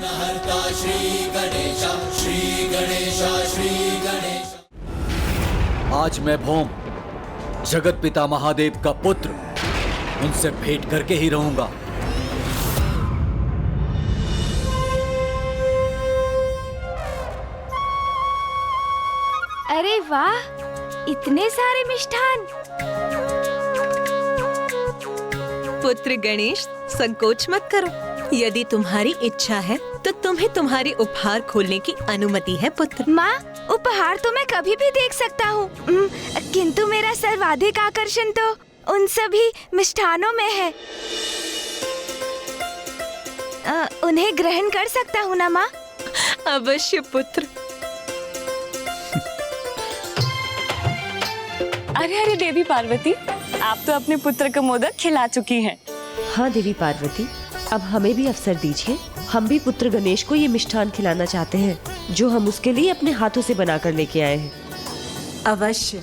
विघ्नहर्ता श्री गणेश, श्री गणेश, श्री गणेश। आज मैं भौम, जगत पिता महादेव का पुत्र, उनसे भेंट करके ही रहूंगा। अरे वाह, इतने सारे मिष्ठान। पुत्र गणेश, संकोच मत करो। यदि तुम्हारी इच्छा है तो तुम्हें तुम्हारे उपहार खोलने की अनुमति है पुत्र। माँ, उपहार तो मैं कभी भी देख सकता हूँ, किंतु मेरा सर्वाधिक आकर्षण तो उन सभी मिष्ठानों में है। उन्हें ग्रहण कर सकता हूँ ना माँ? अवश्य पुत्र। अरे अरे देवी पार्वती, आप तो अपने पुत्र को मोदक खिला चुकी हैं। हाँ देवी पार्वती, अब हमें भी अवसर दीजिए। हम भी पुत्र गणेश को ये मिष्ठान खिलाना चाहते हैं जो हम उसके लिए अपने हाथों से बनाकर लेके आए हैं। अवश्य।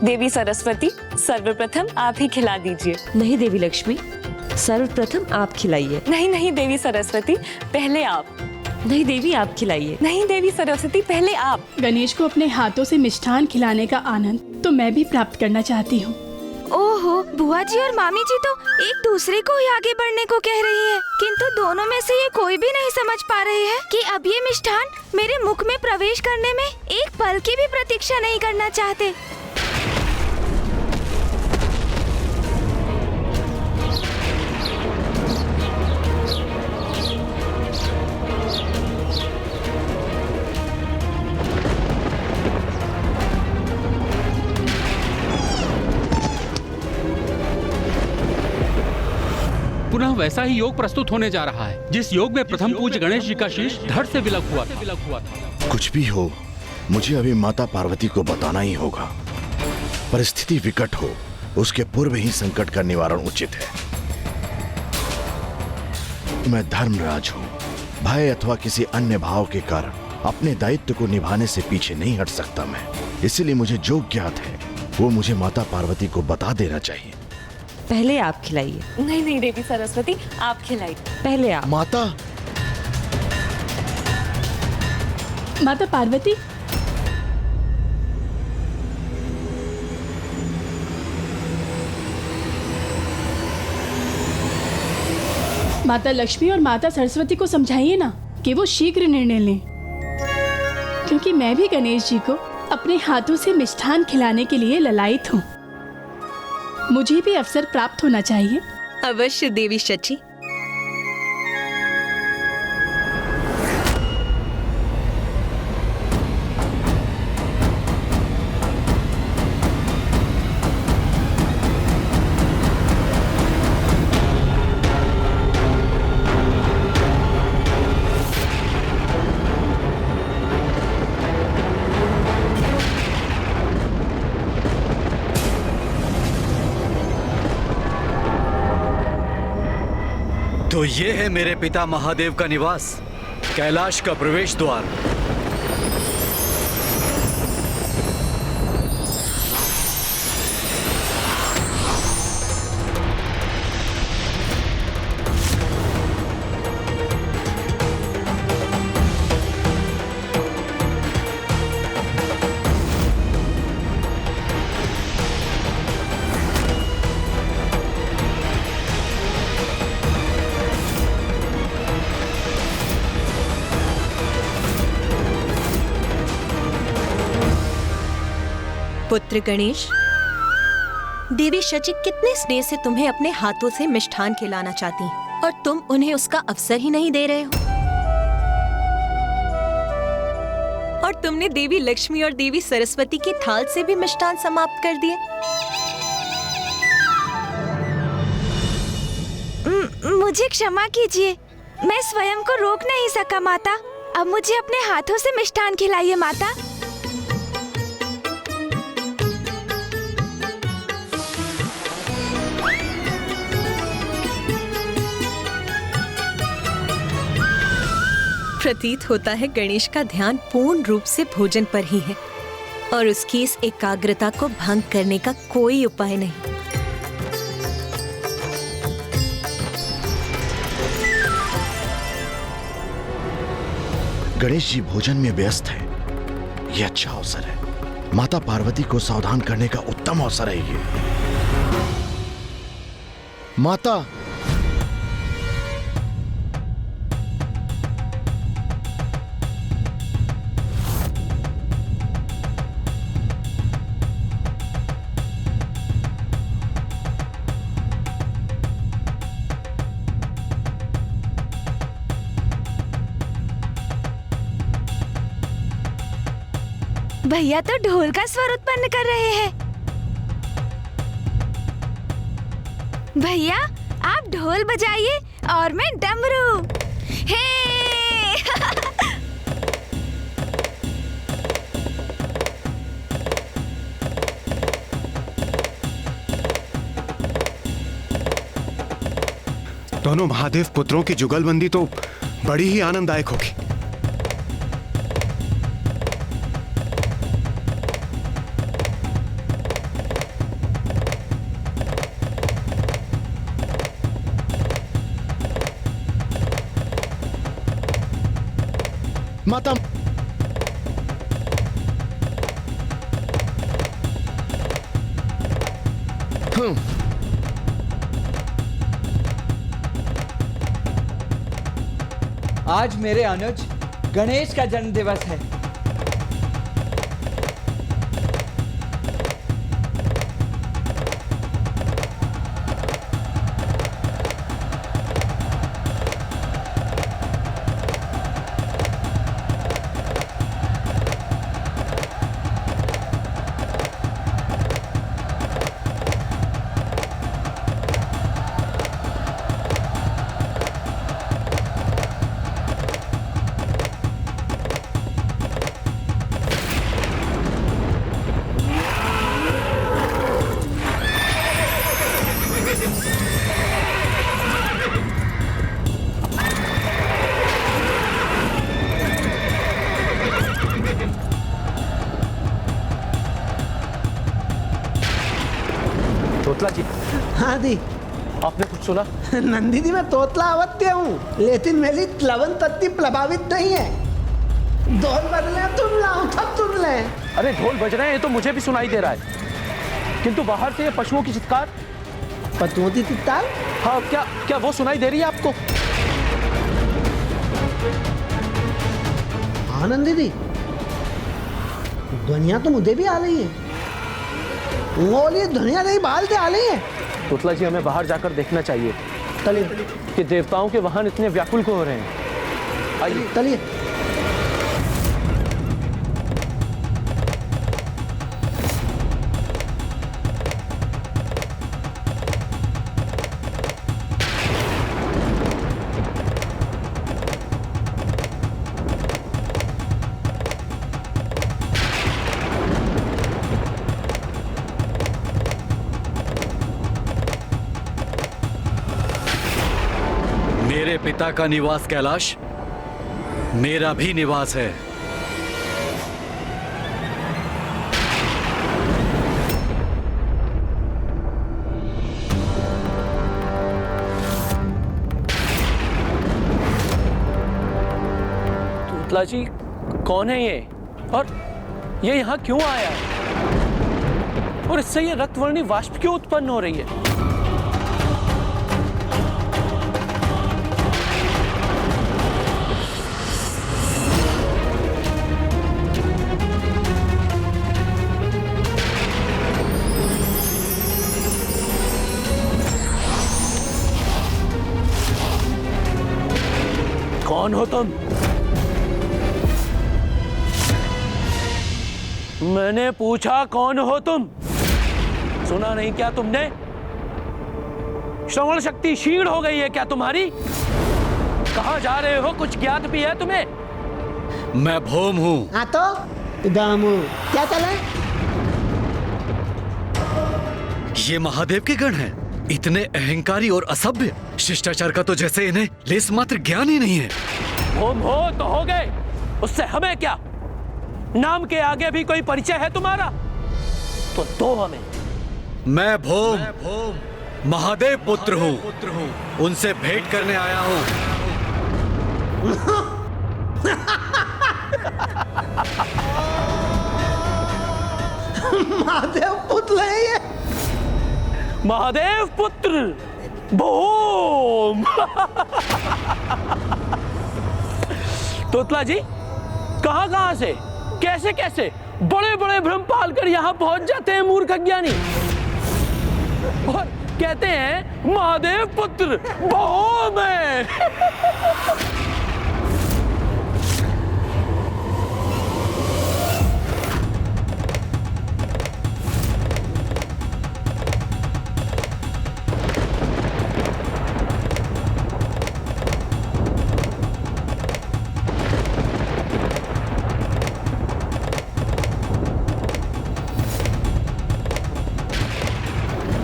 देवी सरस्वती, सर्वप्रथम आप ही खिला दीजिए। नहीं देवी लक्ष्मी, सर्वप्रथम आप खिलाइए। नहीं नहीं देवी सरस्वती, पहले आप। नहीं देवी, आप खिलाइए। नहीं देवी सरस्वती, पहले आप। गणेश को अपने हाथों से मिष्ठान खिलाने का आनंद तो मैं भी प्राप्त करना चाहती हूँ। ओहो, बुआ जी और मामी जी तो एक दूसरे को ही आगे बढ़ने को कह रही है, किंतु दोनों में से ये कोई भी नहीं समझ पा रहे हैं कि अब ये मिष्ठान मेरे मुख में प्रवेश करने में एक पल की भी प्रतीक्षा नहीं करना चाहते। पुनः वैसा ही योग प्रस्तुत होने जा रहा है जिस योग में प्रथम पूज्य गणेश जी का शीश धड़ से विलग हुआ था। कुछ भी हो, मुझे अभी माता पार्वती को बताना ही होगा। परिस्थिति विकट हो, उसके पूर्व ही संकट का निवारण उचित है। मैं धर्मराज हूँ, भय अथवा किसी अन्य भाव के कारण अपने दायित्व को निभाने से पीछे नहीं हट सकता मैं। इसीलिए मुझे जो ज्ञात है वो मुझे माता पार्वती को बता देना चाहिए। पहले आप खिलाइए। नहीं नहीं देवी सरस्वती, आप खिलाइए। पहले आप। माता, माता पार्वती, माता लक्ष्मी और माता सरस्वती को समझाइए ना कि वो शीघ्र निर्णय लें, क्योंकि मैं भी गणेश जी को अपने हाथों से मिष्ठान खिलाने के लिए ललायित हूँ। मुझे भी अवसर प्राप्त होना चाहिए। अवश्य देवी शची। तो ये है मेरे पिता महादेव का निवास, कैलाश का प्रवेश द्वार। पुत्र गणेश, देवी शची कितने स्नेह से तुम्हें अपने हाथों से मिष्ठान खिलाना चाहती हैं और तुम उन्हें उसका अवसर ही नहीं दे रहे हो। और तुमने देवी लक्ष्मी और देवी सरस्वती की थाल से भी मिष्ठान समाप्त कर दिए। मुझे क्षमा कीजिए, मैं स्वयं को रोक नहीं सका माता। अब मुझे अपने हाथों से मिष्ठान खिलाइए माता। प्रतीत होता है गणेश का ध्यान पूर्ण रूप से भोजन पर ही है और उसकी इस एकाग्रता को भंग करने का कोई उपाय नहीं। गणेश जी भोजन में व्यस्त है। ये अच्छा अवसर है, माता पार्वती को सावधान करने का उत्तम अवसर है ये। माता, भैया तो ढोल का स्वर उत्पन्न कर रहे हैं। भैया आप ढोल बजाइए और मैं डमरू। हे दोनों महादेव पुत्रों की जुगलबंदी तो बड़ी ही आनंददायक होगी। माता, आज मेरे अनुज गणेश का जन्म दिवस है। तोतला जी। हाँ दी। आपने कुछ सुना? नंदी जी, मैं तोतला अवत्य हूँ, लेकिन मेरी प्लवन तत्ती प्रभावित नहीं है। ढोल बजले तुम लाओ तब तुम ले। अरे ढोल बज रहे हैं तो मुझे भी सुनाई दे रहा है, किंतु बाहर से ये पशुओं की चित्कार। पशुओं की चित्कार? हाँ, क्या वो सुनाई दे रही है आपको? हाँ नंदी जी, ध्वनिया तो मुझे भी आ रही है। बोलिए, ध्वनिया नहीं बाल आ रही है। तोतला जी, हमें बाहर जाकर देखना चाहिए कि देवताओं के वाहन इतने व्याकुल क्यों हो रहे हैं। आइए चलिए। मेरे पिता का निवास कैलाश मेरा भी निवास है। तोतला जी, कौन है ये और ये यहाँ क्यों आया है, और इससे ये रक्तवर्णी वाष्प क्यों उत्पन्न हो रही है? कौन हो तुम? मैंने पूछा कौन हो तुम? सुना नहीं क्या तुमने? श्रवण शक्ति क्षीण हो गई है क्या तुम्हारी? कहां जा रहे हो, कुछ ज्ञात भी है तुम्हें? मैं भौम हूं। हाँ तो दामू, क्या चले? ये महादेव के गण हैं, इतने अहंकारी और असभ्य। शिष्टाचार का तो जैसे इन्हें लेस मात्र ज्ञान ही नहीं है। भौम हो तो हो गए, उससे हमें क्या? नाम के आगे भी कोई परिचय है तुम्हारा? तो दो हमें। मैं भौम महादेव पुत्र हूँ, उनसे भेंट करने आया हूँ। महादेव पुत्र भूम। तोतला जी कहां से कैसे कैसे बड़े बड़े भ्रम पालकर यहां पहुंच जाते हैं मूर्ख अज्ञानी, और कहते हैं महादेव पुत्र भूम है।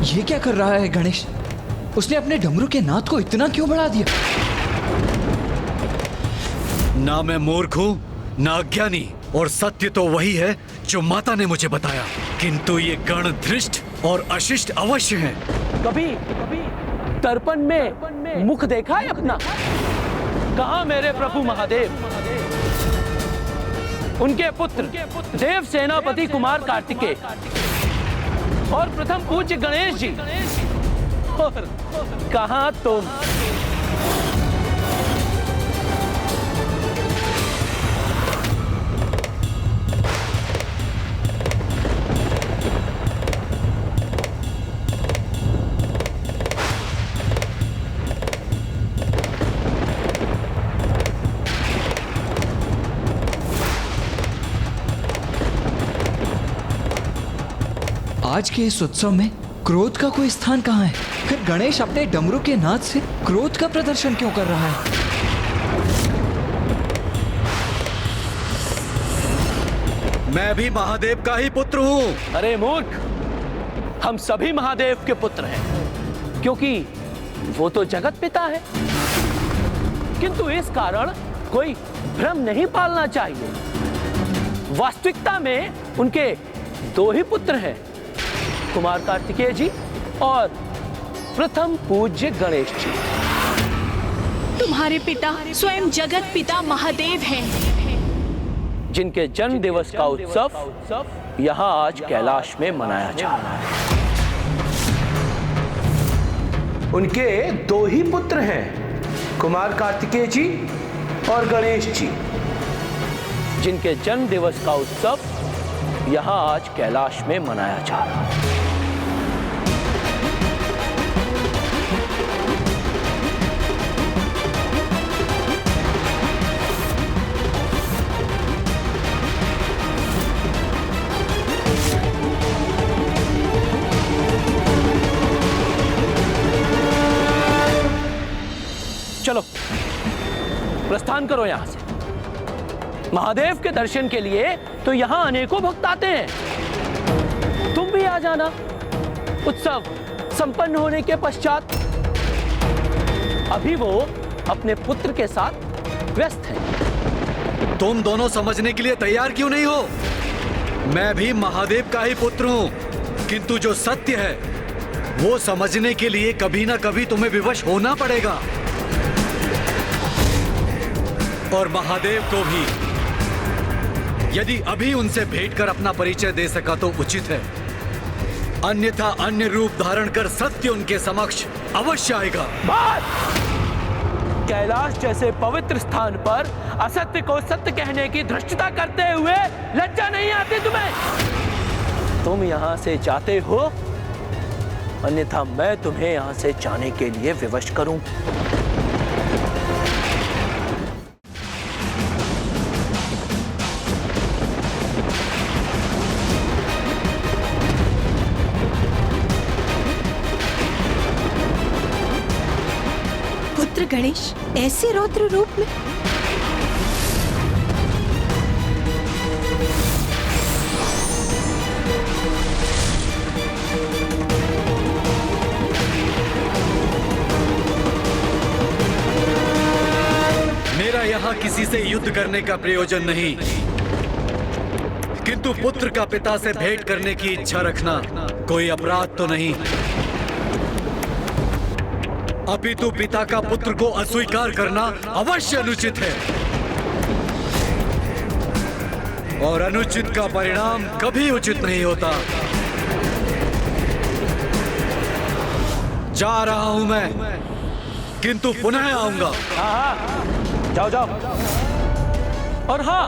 ये क्या कर रहा है गणेश? उसने अपने डमरू के नाद को इतना क्यों बढ़ा दिया? ना मैं मूर्ख हूँ ना अज्ञानी, और सत्य तो वही है जो माता ने मुझे बताया, किंतु ये गण धृष्ट और अशिष्ट अवश्य हैं। कभी दर्पण में मुख देखा है अपना? कहाँ मेरे प्रभु महादेव? उनके पुत्र देव सेनापति कुमार कार्तिकेय और प्रथम पूज्य गणेश जी, और कहाँ तुम? आज के इस उत्सव में क्रोध का कोई स्थान कहाँ है? फिर गणेश अपने डमरू के नाद से क्रोध का प्रदर्शन क्यों कर रहा है? मैं भी महादेव का ही पुत्र हूँ। अरे मूर्ख, हम सभी महादेव के पुत्र हैं, क्योंकि वो तो जगत पिता है। किंतु इस कारण कोई भ्रम नहीं पालना चाहिए। वास्तविकता में उनके दो ही पुत्र हैं, कुमार कार्तिकेय जी और प्रथम पूज्य गणेश जी। तुम्हारे पिता स्वयं जगत पिता महादेव हैं, जिनके जन्म दिवस का उत्सव यहाँ आज कैलाश में मनाया जा रहा है। उनके दो ही पुत्र हैं, कुमार कार्तिकेय जी और गणेश जी, जिनके जन्म दिवस का उत्सव यहाँ आज कैलाश में मनाया जा रहा है। चलो प्रस्थान करो यहां से। महादेव के दर्शन के लिए तो यहां अनेकों भक्त आते हैं, तुम भी आ जाना। उत्सव संपन्न होने के पश्चात अभी वो अपने पुत्र के साथ व्यस्त हैं। तुम दोनों समझने के लिए तैयार क्यों नहीं हो? मैं भी महादेव का ही पुत्र हूँ, किंतु जो सत्य है वो समझने के लिए कभी ना कभी तुम्हें विवश होना पड़ेगा। और महादेव को भी यदि अभी उनसे भेंट कर अपना परिचय दे सका तो उचित है, अन्यथा अन्य रूप धारण कर सत्य उनके समक्ष अवश्य आएगा। कैलाश जैसे पवित्र स्थान पर असत्य को सत्य कहने की धृष्टता करते हुए लज्जा नहीं आती तुम्हें? तुम यहाँ से जाते हो, अन्यथा मैं तुम्हें यहाँ से जाने के लिए विवश करूं। पुत्र गणेश ऐसे रौद्र रूप में? मेरा यहाँ किसी से युद्ध करने का प्रयोजन नहीं, किंतु पुत्र का पिता से भेंट करने की इच्छा रखना कोई अपराध तो नहीं, अपितु पिता का पुत्र को अस्वीकार करना अवश्य अनुचित है, और अनुचित का परिणाम कभी उचित नहीं होता। जा रहा हूं मैं, किंतु पुनः आऊंगा। हाँ, जाओ जाओ। और हाँ,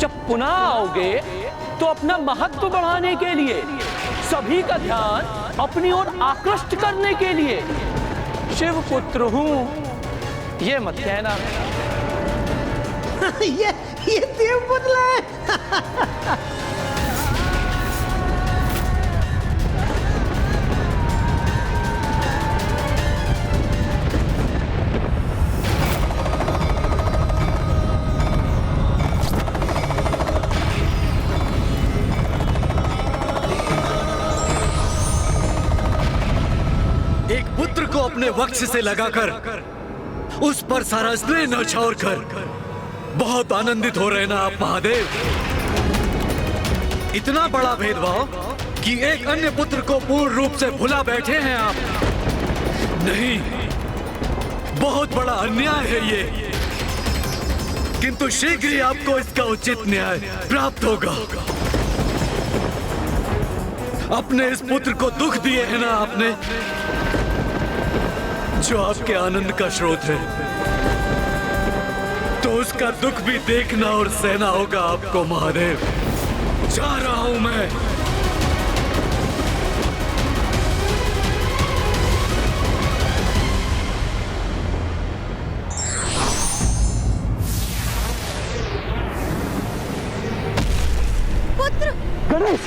जब पुनः आओगे तो अपना महत्व बढ़ाने के लिए, सभी का ध्यान अपनी ओर आकृष्ट करने के लिए शिव पुत्र हूं ये मत कहना। ये देव पुत्र है। एक पुत्र को अपने वक्ष से लगाकर उस पर सारा स्नेह न्यौछावर कर बहुत आनंदित हो रहे ना आप महादेव। इतना बड़ा भेदभाव कि एक अन्य पुत्र को पूर्ण रूप से भुला बैठे हैं आप। नहीं, बहुत बड़ा अन्याय है ये, किंतु शीघ्र ही आपको इसका उचित न्याय प्राप्त होगा। अपने इस पुत्र को दुख दिए है ना आपने, जो आपके आनंद का स्रोत है, तो उसका दुख भी देखना और सहना होगा आपको महादेव। जा रहा हूं मैं। पुत्र गणेश,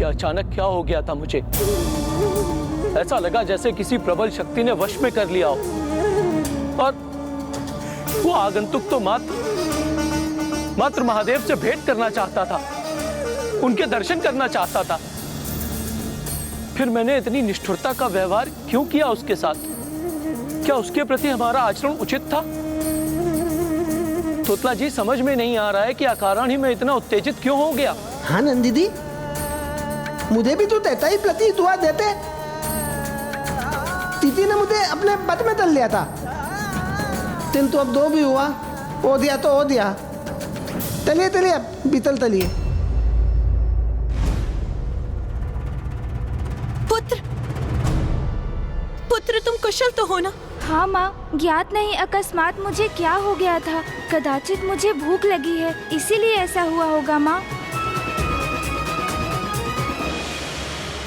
अचानक क्या हो गया था मुझे? ऐसा लगा जैसे किसी प्रबल शक्ति ने वश में कर लिया हो। और वो आगंतुक तो मात्र महादेव से भेंट करना चाहता था, उनके दर्शन करना चाहता था। फिर मैंने इतनी निष्ठुरता का व्यवहार क्यों किया उसके साथ? क्या उसके प्रति हमारा आचरण उचित था? तोतला जी, समझ में नहीं आ रहा है कि अकारण ही मैं इतना उत्तेजित क्यों हो गया। हाँ नंदी दी, मुझे भी तो देता ही प्रतीत हुआ देते। तिथि ने मुझे अपने पद में तल लिया था, किंतु अब दो भी हुआ, ओ दिया तो ओ दिया। तलिए तलिए अब बीतल तलिए। पुत्र तुम कुशल तो हो ना? हाँ माँ, ज्ञात नहीं अकस्मात मुझे क्या हो गया था। कदाचित मुझे भूख लगी है, इसीलिए ऐसा हुआ होगा माँ।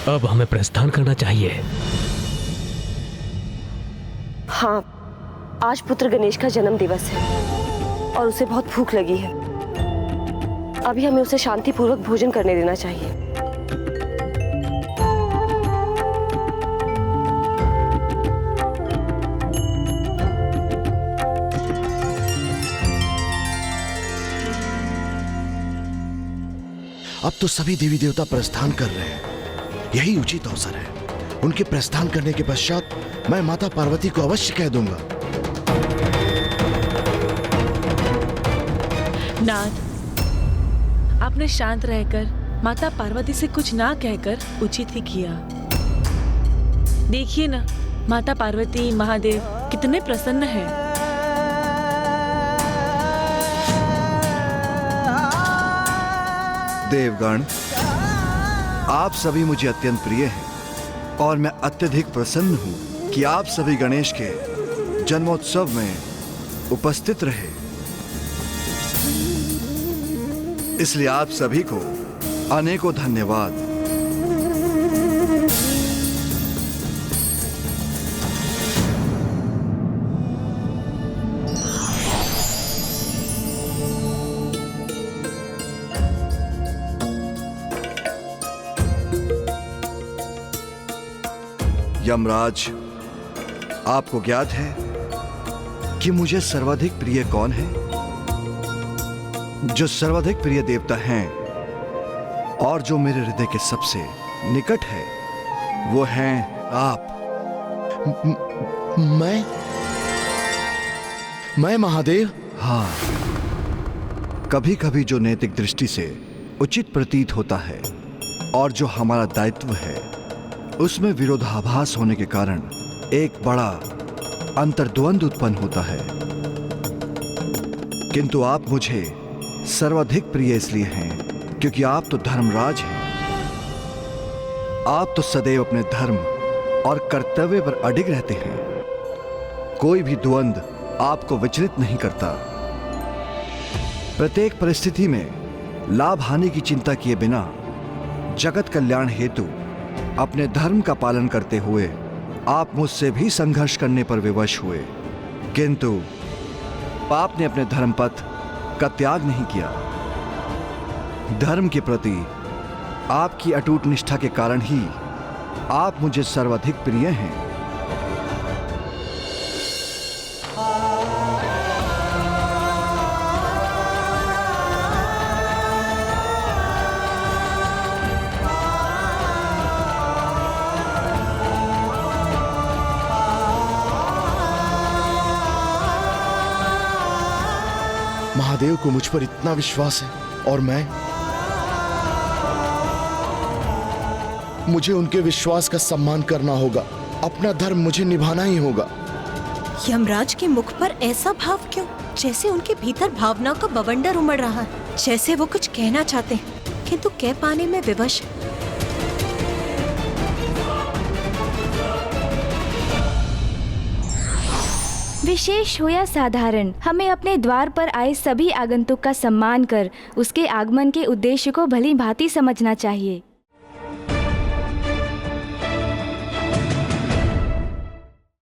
अब हमें प्रस्थान करना चाहिए। हाँ, आज पुत्र गणेश का जन्म दिवस है और उसे बहुत भूख लगी है। अभी हमें उसे शांतिपूर्वक भोजन करने देना चाहिए। अब तो सभी देवी देवता प्रस्थान कर रहे हैं, यही उचित अवसर है। उनके प्रस्थान करने के पश्चात मैं माता पार्वती को अवश्य कह दूंगा। नाथ, आपने शांत रहकर माता पार्वती से कुछ ना कहकर उचित ही किया। देखिए ना, माता पार्वती महादेव कितने प्रसन्न हैं। देवगण, आप सभी मुझे अत्यंत प्रिय हैं और मैं अत्यधिक प्रसन्न हूं कि आप सभी गणेश के जन्मोत्सव में उपस्थित रहे। इसलिए आप सभी को अनेकों धन्यवाद। यमराज, आपको ज्ञात है कि मुझे सर्वाधिक प्रिय कौन है? जो सर्वाधिक प्रिय देवता हैं और जो मेरे हृदय के सबसे निकट है, वो हैं आप। मैं महादेव? हाँ, कभी कभी जो नैतिक दृष्टि से उचित प्रतीत होता है और जो हमारा दायित्व है, उसमें विरोधाभास होने के कारण एक बड़ा अंतर्द्वंद उत्पन्न होता है। किंतु आप मुझे सर्वाधिक प्रिय इसलिए हैं क्योंकि आप तो धर्मराज हैं। आप तो सदैव अपने धर्म और कर्तव्य पर अडिग रहते हैं। कोई भी द्वंद आपको विचलित नहीं करता। प्रत्येक परिस्थिति में लाभ हानि की चिंता किए बिना जगत कल्याण हेतु अपने धर्म का पालन करते हुए आप मुझसे भी संघर्ष करने पर विवश हुए, किंतु पाप ने अपने धर्म पथ का त्याग नहीं किया। धर्म के प्रति आपकी अटूट निष्ठा के कारण ही आप मुझे सर्वाधिक प्रिय हैं। महादेव को मुझ पर इतना विश्वास है और मुझे उनके विश्वास का सम्मान करना होगा। अपना धर्म मुझे निभाना ही होगा। यमराज के मुख पर ऐसा भाव क्यों? जैसे उनके भीतर भावना का बवंडर उमड़ रहा है, जैसे वो कुछ कहना चाहते हैं किंतु कह पाने में विवश। विशेष हो या साधारण, हमें अपने द्वार पर आए सभी आगंतुक का सम्मान कर उसके आगमन के उद्देश्य को भली भांति समझना चाहिए।